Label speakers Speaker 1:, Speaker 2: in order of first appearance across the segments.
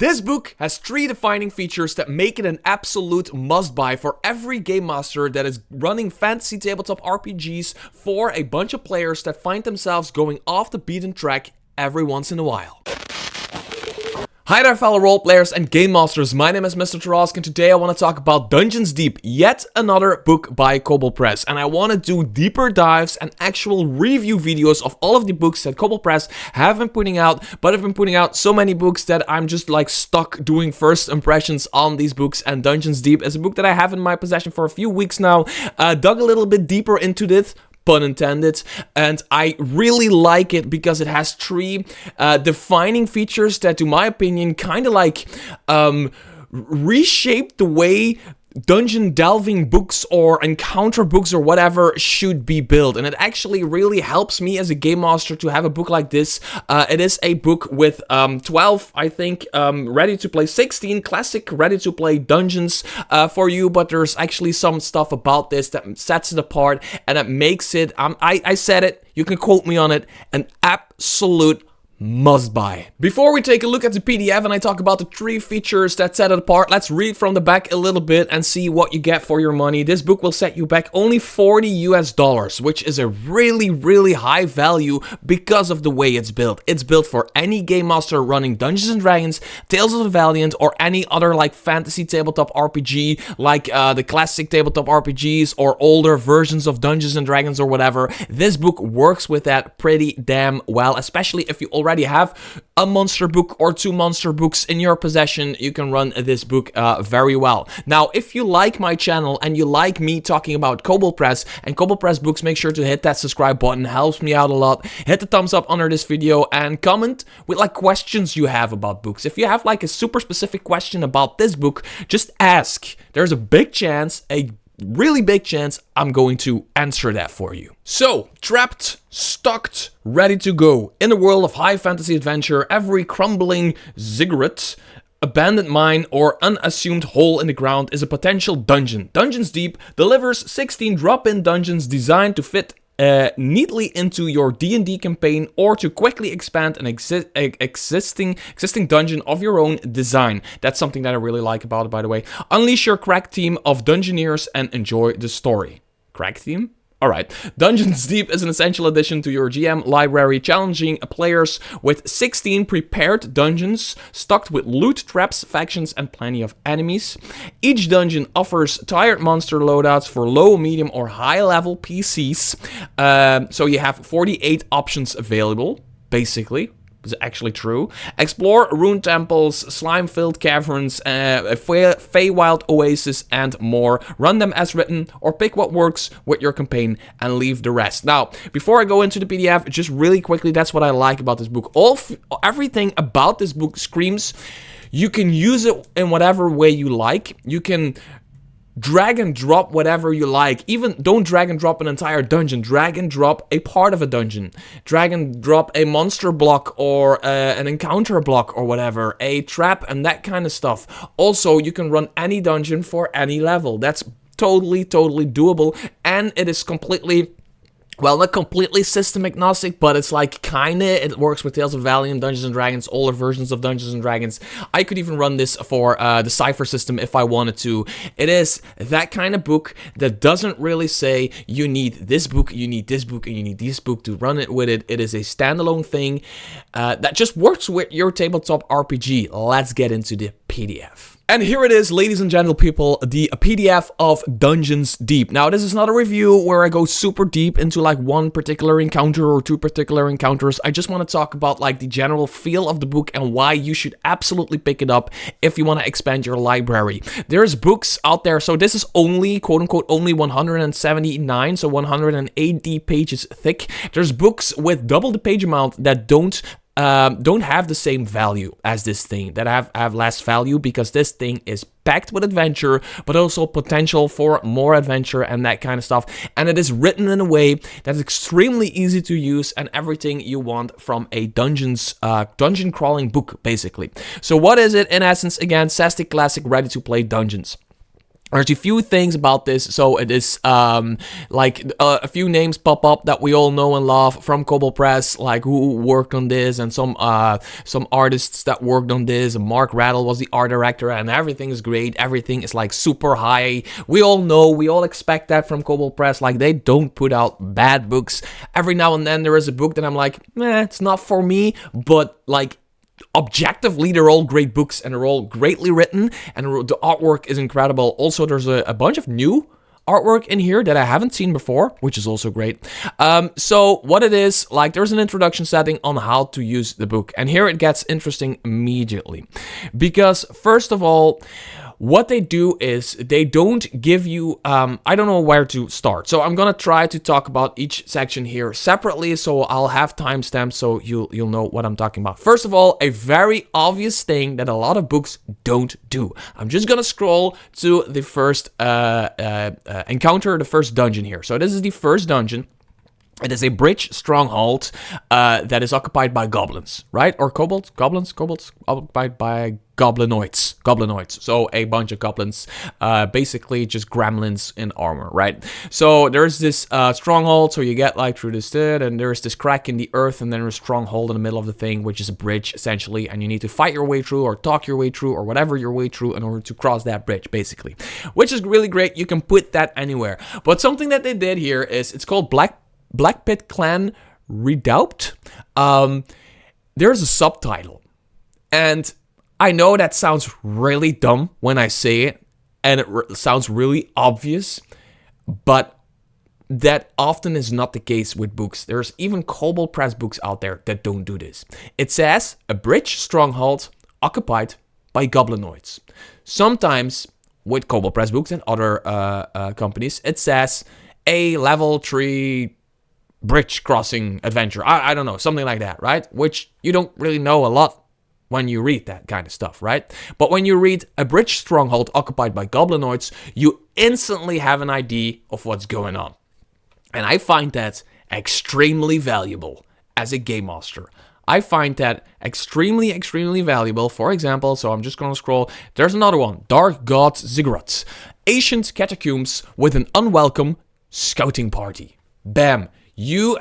Speaker 1: This book has 3 defining features that make it an absolute must-buy for every game master that is running fantasy tabletop RPGs for a bunch of players that find themselves going off the beaten track every once in a while. Hi there fellow roleplayers and game masters, my name is Mr. Tarask and today I want to talk about Dungeons Deep, yet another book by Kobold Press. And I want to do deeper dives and actual review videos of all of the books that Kobold Press have been putting out, but I've been putting out so many books that I'm just like stuck doing first impressions on these books. And Dungeons Deep is a book that I have in my possession for a few weeks now, dug a little bit deeper into this, pun intended, and I really like it because it has 3 defining features that, to my opinion, kind of like reshape the way dungeon delving books or encounter books or whatever should be built. And it actually really helps me as a game master to have a book like this. It is a book with 12, I think, ready to play, 16 classic ready to play dungeons for you, but there's actually some stuff about this that sets it apart and that makes it, I said it, you can quote me on it, an absolute must buy. Before we take a look at the PDF and I talk about the 3 features that set it apart, let's read from the back a little bit and see what you get for your money. This book will set you back only $40 US, which is a really high value because of the way it's built. It's built for any game master running Dungeons and Dragons, Tales of the Valiant, or any other like fantasy tabletop RPG, like the classic tabletop RPGs or older versions of Dungeons and Dragons or whatever. This book works with that pretty damn well, especially if you already have a monster book or 2 monster books in your possession. You can run this book very well. Now, if you like my channel and you like me talking about Kobold Press and Kobold Press books, make sure to hit that subscribe button. It helps me out a lot. Hit the thumbs up under this video and comment with like questions you have about books. If you have like a super specific question about this book, just ask. There's a big chance, really big chance, I'm going to answer that for you. So, trapped, stocked, ready to go. In a world of high fantasy adventure, every crumbling ziggurat, abandoned mine, or unassumed hole in the ground is a potential dungeon. Dungeons Deep delivers 16 drop-in dungeons designed to fit neatly into your D&D campaign or to quickly expand an existing dungeon of your own design. That's something that I really like about it, by the way. Unleash your crack team of Dungeoneers and enjoy the story. Crack team? Alright, Dungeons Deep is an essential addition to your GM library, challenging players with 16 prepared dungeons, stocked with loot, traps, factions, and plenty of enemies. Each dungeon offers tired monster loadouts for low, medium, or high-level PCs. So you have 48 options available, basically. Is actually true. Explore ruined temples, slime-filled caverns, Feywild oasis, and more. Run them as written, or pick what works with your campaign and leave the rest. Now, before I go into the PDF, just really quickly, that's what I like about this book. Everything about this book screams, you can use it in whatever way you like. You can drag and drop whatever you like. Even don't drag and drop an entire dungeon. Drag and drop a part of a dungeon. Drag and drop a monster block or an encounter block or whatever. A trap and that kind of stuff. Also, you can run any dungeon for any level. That's totally doable. And it is completely... well, not completely system agnostic, but it's like kinda, it works with Tales of the Valiant, Dungeons & Dragons, older versions of Dungeons & Dragons. I could even run this for the Cypher system if I wanted to. It is that kind of book that doesn't really say you need this book, you need this book, and you need this book to run it with it. It is a standalone thing that just works with your tabletop RPG. Let's get into the PDF. And here it is, ladies and gentle people, the PDF of Dungeons Deep. Now, this is not a review where I go super deep into like one particular encounter or 2 particular encounters. I just want to talk about like the general feel of the book and why you should absolutely pick it up if you want to expand your library. There's books out there, so this is only, quote unquote, only 179, so 180 pages thick. There's books with double the page amount that don't have the same value as this thing, that have less value, because this thing is packed with adventure, but also potential for more adventure and that kind of stuff. And it is written in a way that is extremely easy to use and everything you want from a dungeon crawling book, basically. So what is it? In essence, again, Sastic Classic ready to play dungeons. There's a few things about this, so it is like a few names pop up that we all know and love from Kobold Press, like who worked on this, and some artists that worked on this. Mark Rattle was the art director, and everything is great. Everything is like super high. We all know, we all expect that from Kobold Press. Like, they don't put out bad books. Every now and then there is a book that I'm like, it's not for me, but like, objectively, they're all great books, and they're all greatly written, and the artwork is incredible. Also, there's a bunch of new artwork in here that I haven't seen before, which is also great. So what it is, like, there's an introduction setting on how to use the book, and here it gets interesting immediately. Because, first of all, what they do is they don't give you, I don't know where to start. So I'm gonna try to talk about each section here separately, so I'll have timestamps so you'll know what I'm talking about. First of all, a very obvious thing that a lot of books don't do. I'm just gonna scroll to the first encounter, the first dungeon here. So this is the first dungeon. It is a bridge stronghold that is occupied by goblins, right? Or kobolds? Goblins? Occupied by goblinoids. So a bunch of goblins, basically just gremlins in armor, right? So there's this stronghold, so you get like through this, and there's this crack in the earth, and then there's a stronghold in the middle of the thing, which is a bridge, essentially, and you need to fight your way through, or talk your way through, or whatever your way through in order to cross that bridge, basically. Which is really great. You can put that anywhere. But something that they did here is, it's called Black Pit Clan Redoubt. There's a subtitle, and I know that sounds really dumb when I say it, and it sounds really obvious, but that often is not the case with books. There's even Kobold Press books out there that don't do this. It says, a bridge stronghold occupied by goblinoids. Sometimes, with Kobold Press books and other companies, it says, a level 3 bridge crossing adventure. I don't know, something like that, right? Which you don't really know a lot when you read that kind of stuff, right? But when you read a bridge stronghold occupied by goblinoids, you instantly have an idea of what's going on. And I find that extremely valuable as a game master. I find that extremely valuable. For example, so I'm just gonna scroll. There's another one, Dark God Ziggurats. Ancient catacombs with an unwelcome scouting party. Bam. You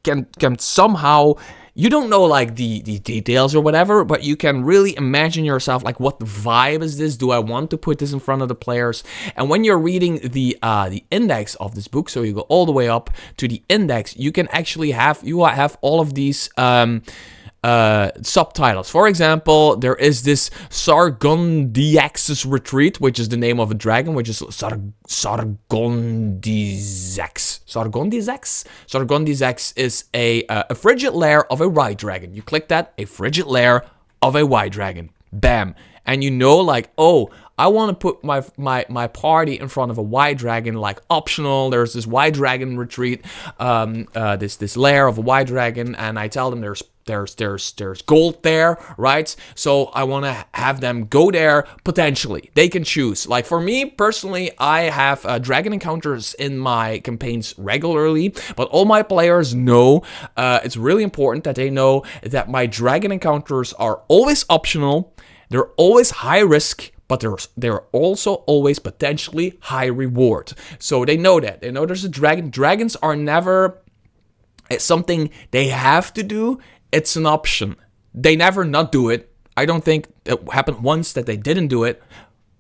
Speaker 1: can somehow, you don't know like the details or whatever, but you can really imagine yourself like, what vibe is this? Do I want to put this in front of the players? And when you're reading the index of this book, so you go all the way up to the index, you can actually have all of these subtitles. For example, there is this Sargondiax's Retreat, which is the name of a dragon, which is Sargondizax. Sargondizax is a frigid lair of a white dragon. You click that, a frigid lair of a white dragon. Bam. And you know, like, oh, I want to put my party in front of a white dragon, like optional. There's this white dragon retreat, this lair of a white dragon, and I tell them there's gold there, right? So I want to have them go there, potentially. They can choose. Like, for me, personally, I have dragon encounters in my campaigns regularly, but all my players know, it's really important that they know that my dragon encounters are always optional, they're always high risk, but they're also always potentially high reward. So they know that. They know there's a dragon. Dragons are never something they have to do. It's an option. They never not do it. I don't think it happened once that they didn't do it,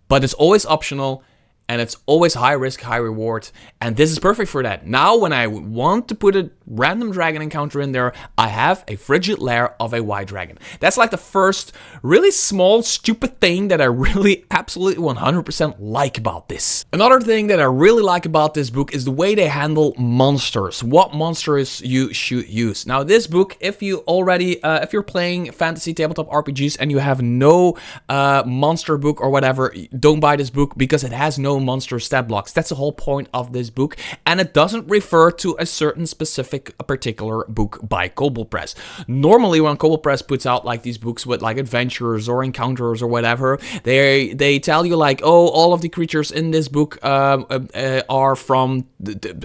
Speaker 1: but it's always optional, and it's always high risk, high reward, and this is perfect for that. Now, when I want to put a random dragon encounter in there, I have a frigid lair of a white dragon. That's like the first really small, stupid thing that I really absolutely 100% like about this. Another thing that I really like about this book is the way they handle monsters. What monsters you should use. Now, this book, if you're playing fantasy tabletop RPGs and you have no monster book or whatever, don't buy this book because it has no monster stat blocks. That's the whole point of this book, and it doesn't refer to a certain specific a particular book by Kobold Press. Normally, when Kobold Press puts out like these books with like adventures or encounters or whatever, they tell you like, oh, all of the creatures in this book are from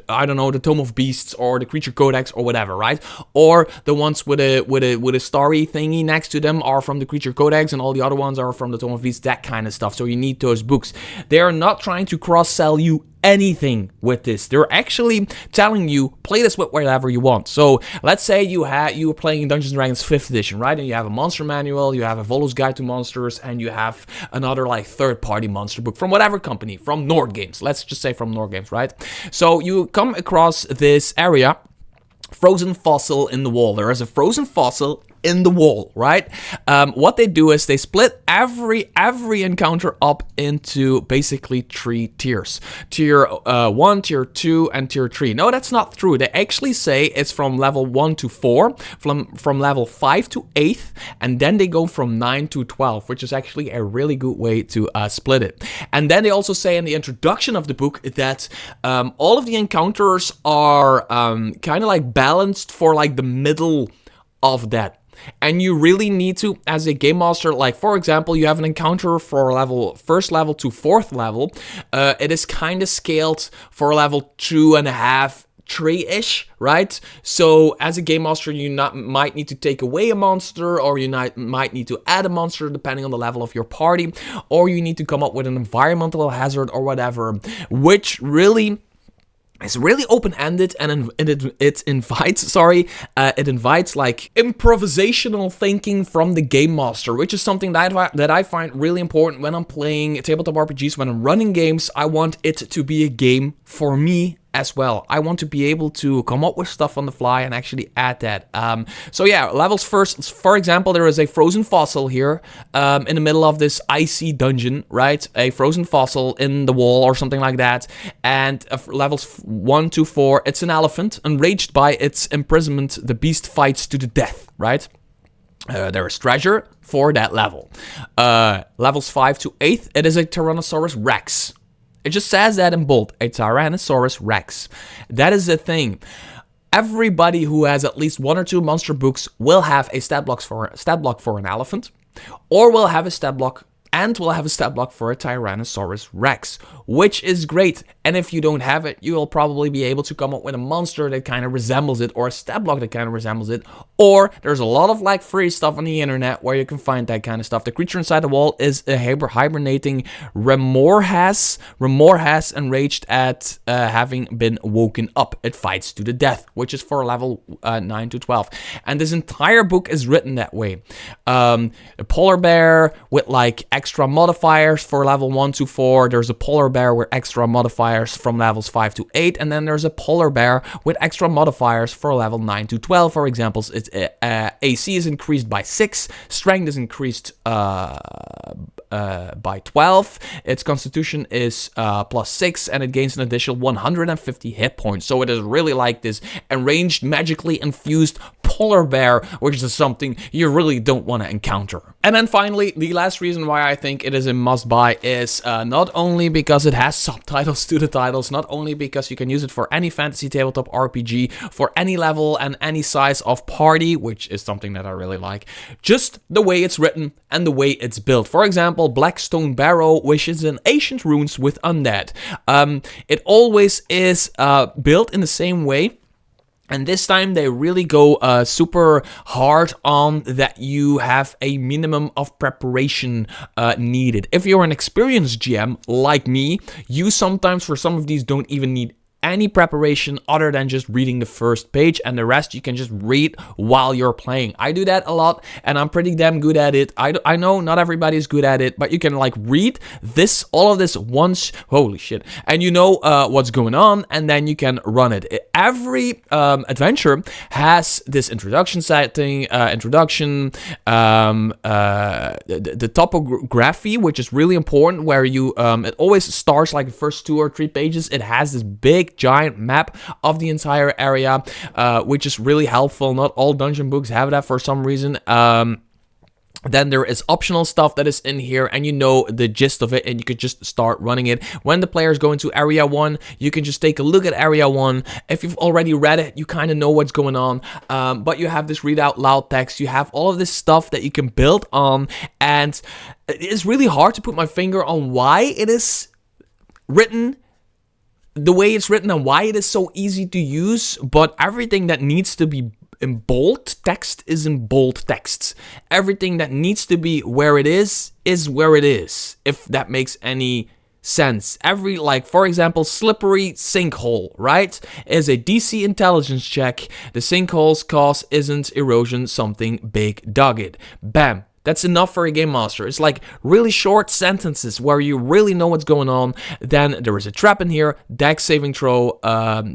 Speaker 1: I don't know, the Tome of Beasts or the Creature Codex or whatever, right? Or the ones with a starry thingy next to them are from the Creature Codex, and all the other ones are from the Tome of Beasts, that kind of stuff. So you need those books. They are not trying to cross-sell you anything with this. They're actually telling you, play this with whatever you want. So let's say you were playing Dungeons & Dragons 5th edition, right? And you have a monster manual, you have a Volo's Guide to Monsters, and you have another like third-party monster book from whatever company, from Nord Games. Let's just say from Nord Games, right? So you come across this area, frozen fossil in the wall. There is a frozen fossil in the wall, right? What they do is they split every encounter up into basically 3 tiers. Tier 1, Tier 2, and Tier 3. No, that's not true. They actually say it's from level 1 to 4, from level 5 to 8th, and then they go from 9 to 12, which is actually a really good way to split it. And then they also say in the introduction of the book that all of the encounters are kind of like balanced for like the middle of that. And you really need to, as a game master, like for example, you have an encounter for first level to 4th level. It is kind of scaled for level 2.5, 3-ish, right? So as a game master, you might need to take away a monster, or you might need to add a monster depending on the level of your party, or you need to come up with an environmental hazard or whatever, which really it's really open-ended, and it invites like improvisational thinking from the game master, which is something that I find really important when I'm playing tabletop RPGs. When I'm running games, I want it to be a game for me as well. I want to be able to come up with stuff on the fly and actually add that. So yeah, levels first. For example, there is a frozen fossil here in the middle of this icy dungeon, right? A frozen fossil in the wall or something like that. And levels 1 to 4, it's an elephant. Enraged by its imprisonment, the beast fights to the death, right? There is treasure for that level. Levels 5 to 8, it is a Tyrannosaurus Rex. It just says that in bold, a Tyrannosaurus Rex. That is the thing. Everybody who has at least 1 or 2 monster books will have a stat block for an elephant, or will have a stat block for a Tyrannosaurus Rex, which is great. And if you don't have it, you will probably be able to come up with a monster that kind of resembles it, or a stat block that kind of resembles it. Or there's a lot of like free stuff on the internet where you can find that kind of stuff. The creature inside the wall is a hibernating Remorhas enraged at having been woken up. It fights to the death, which is for level 9 to 12. And this entire book is written that way. A polar bear with like extra modifiers for level 1 to 4. There's a polar bear with extra modifiers from levels 5 to 8. And then there's a polar bear with extra modifiers for level 9 to 12. For examples, its AC is increased by 6. Strength is increased by 12. Its constitution is plus 6. And it gains an additional 150 hit points. So it is really like this enraged, magically infused polar bear, which is something you really don't want to encounter. And then finally, the last reason why I think it is a must-buy is not only because it has subtitles to the titles, not only because you can use it for any fantasy tabletop RPG, for any level and any size of party, which is something that I really like, just the way it's written and the way it's built. For example, Blackstone Barrow wishes in ancient runes with undead. It always is built in the same way. And this time they really go super hard on that you have a minimum of preparation needed. If you're an experienced GM like me, you sometimes for some of these don't even need any preparation other than just reading the first page, and the rest you can just read while you're playing. I do that a lot, and I'm pretty damn good at it. I know not everybody is good at it, but you can like read all of this once, holy shit, and you know what's going on, and then you can run it. Every adventure has this introduction setting, the topography, which is really important, where you it always starts like the first 2 or 3 pages. It has this big giant map of the entire area, which is really helpful. Not all dungeon books have that for some reason. Then there is optional stuff that is in here, and you know the gist of it, and you could just start running it. When the players go into area 1, you can just take a look at area 1. If you've already read it, you kind of know what's going on, but you have this read out loud text. You have all of this stuff that you can build on, and it's really hard to put my finger on why it is written the way it's written and why it is so easy to use, but everything that needs to be in bold text is in bold text. Everything that needs to be where it is where it is, if that makes any sense. Like, for example, slippery sinkhole, right, is a DC intelligence check. The sinkhole's cause isn't erosion, something big dug it. Bam. That's enough for a game master. It's like really short sentences where you really know what's going on. Then there is a trap in here. Dex saving throw.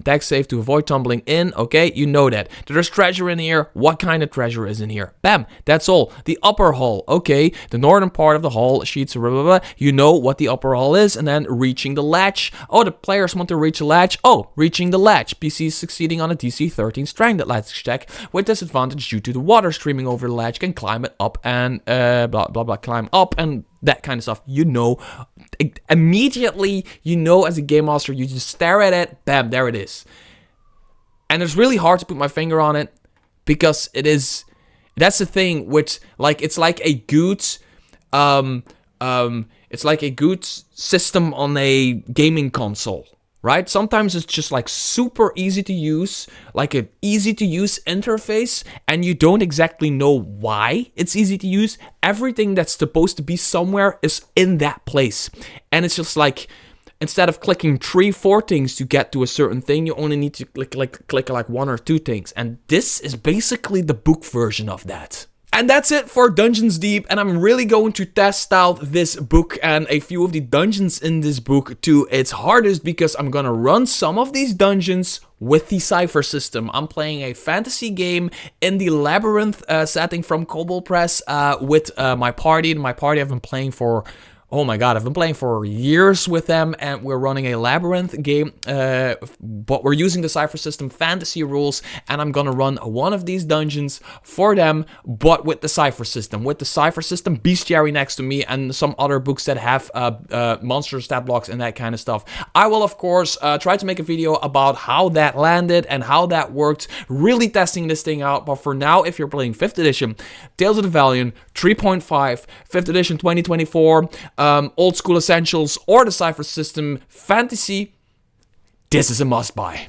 Speaker 1: Dex save to avoid tumbling in. Okay, you know that. There's treasure in here. What kind of treasure is in here? Bam. That's all. The upper hall. Okay, the northern part of the hall. Sheets. Blah, blah, blah. You know what the upper hall is. And then reaching the latch. Oh, the players want to reach a latch. Oh, reaching the latch. PC is succeeding on a DC 13 strength latch check with disadvantage due to the water streaming over the latch. Can climb it up and blah blah blah, climb up and that kind of stuff. You know, immediately, you know, as a game master, you just stare at it, bam, there it is. And it's really hard to put my finger on it because that's the thing which, like, it's like a good system on a gaming console. Right? Sometimes it's just like super easy to use, like an easy to use interface, and you don't exactly know why it's easy to use. Everything that's supposed to be somewhere is in that place. And it's just like, instead of clicking 3-4 things to get to a certain thing, you only need to click like 1 or 2 things. And this is basically the book version of that. And that's it for Dungeons Deep, and I'm really going to test out this book and a few of the dungeons in this book to its hardest, because I'm gonna run some of these dungeons with the Cypher system. I'm playing a fantasy game in the Labyrinth setting from Kobold Press with my party. And my party I've been playing for... Oh my god, I've been playing for years with them, and we're running a Labyrinth game, but we're using the Cypher system fantasy rules, and I'm gonna run one of these dungeons for them, but with the Cypher system. With the Cypher system, bestiary next to me, and some other books that have monster stat blocks and that kind of stuff. I will, of course, try to make a video about how that landed and how that worked, really testing this thing out, but for now, if you're playing 5th edition, Tales of the Valiant, 3.5, 5th edition 2024, Old School Essentials, or the Cypher System Fantasy, this is a must-buy.